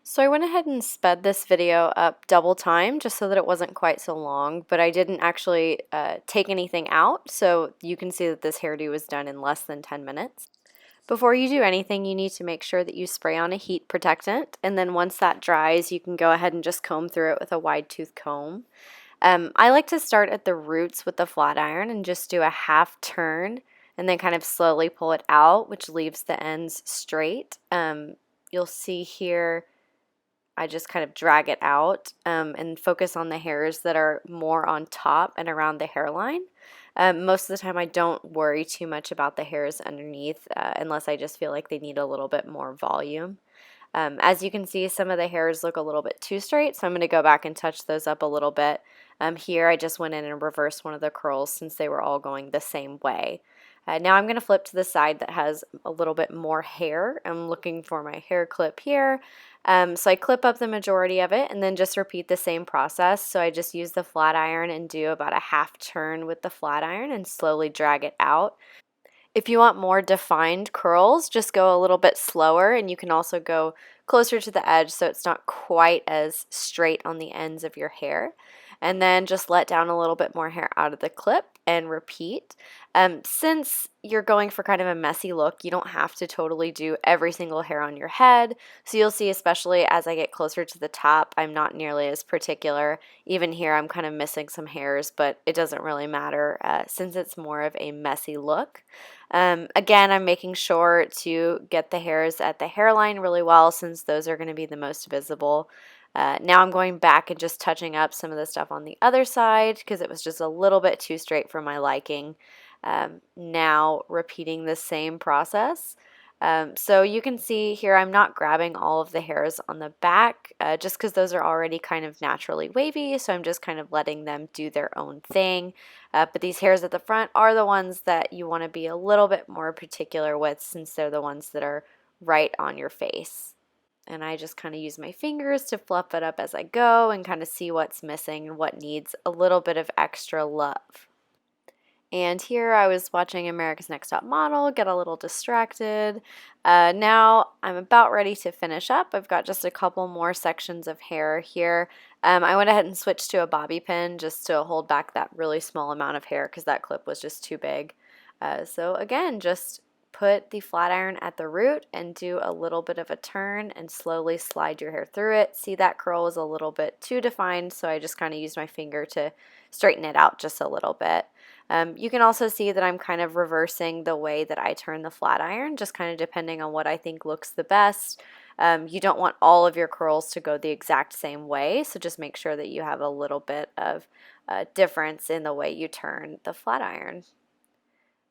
So I went ahead and sped this video up double time just so that it wasn't quite so long, but I didn't actually take anything out, so you can see that this hairdo was done in less than 10 minutes. Before you do anything, you need to make sure that you spray on a heat protectant, and then once that dries, you can go ahead and just comb through it with a wide tooth comb. I like to start at the roots with the flat iron and just do a half turn and then kind of slowly pull it out, which leaves the ends straight. You'll see here I just kind of drag it out and focus on the hairs that are more on top and around the hairline. Most of the time I don't worry too much about the hairs underneath unless I just feel like they need a little bit more volume. As you can see, some of the hairs look a little bit too straight, so I'm going to go back and touch those up a little bit. Here I just went in and reversed one of the curls since they were all going the same way. Now I'm going to flip to the side that has a little bit more hair. I'm looking for my hair clip here. So I clip up the majority of it and then just repeat the same process. So I just use the flat iron and do about a half turn with the flat iron and slowly drag it out. If you want more defined curls, just go a little bit slower, and you can also go closer to the edge so it's not quite as straight on the ends of your hair. And then just let down a little bit more hair out of the clip and repeat. Since you're going for kind of a messy look, you don't have to totally do every single hair on your head. So you'll see, especially as I get closer to the top, I'm not nearly as particular. Even here, I'm kind of missing some hairs, but it doesn't really matter since it's more of a messy look. Again, I'm making sure to get the hairs at the hairline really well since those are going to be the most visible. Now I'm going back and just touching up some of the stuff on the other side because it was just a little bit too straight for my liking. Now repeating the same process. So you can see here I'm not grabbing all of the hairs on the back just because those are already kind of naturally wavy, so I'm just kind of letting them do their own thing. But these hairs at the front are the ones that you want to be a little bit more particular with since they're the ones that are right on your face. And I just kind of use my fingers to fluff it up as I go and kind of see what's missing and what needs a little bit of extra love. And here I was watching America's Next Top Model, get a little distracted. Now I'm about ready to finish up. I've got just a couple more sections of hair here. I went ahead and switched to a bobby pin just to hold back that really small amount of hair because that clip was just too big. So again, just put the flat iron at the root and do a little bit of a turn and slowly slide your hair through it. See, that curl was a little bit too defined, so I just kind of used my finger to straighten it out just a little bit. You can also see that I'm kind of reversing the way that I turn the flat iron, just kind of depending on what I think looks the best. You don't want all of your curls to go the exact same way, so just make sure that you have a little bit of difference in the way you turn the flat iron.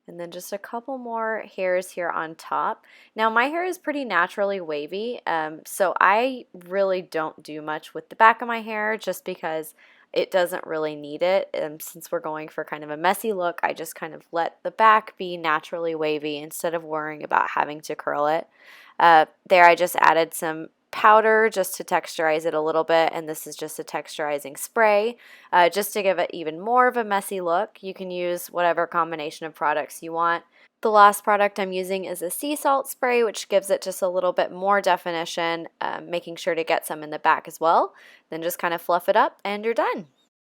And then just a couple more hairs here on top. Now my hair is pretty naturally wavy, so I really don't do much with the back of my hair just because it doesn't really need it. Since we're going for kind of a messy look, I just kind of let the back be naturally wavy instead of worrying about having to curl it. There I just added some powder just to texturize it a little bit, and this is just a texturizing spray just to give it even more of a messy look. You can use whatever combination of products you want. The last product I'm using is a sea salt spray, which gives it just a little bit more definition, making sure to get some in the back as well. Then just kind of fluff it up and you're done.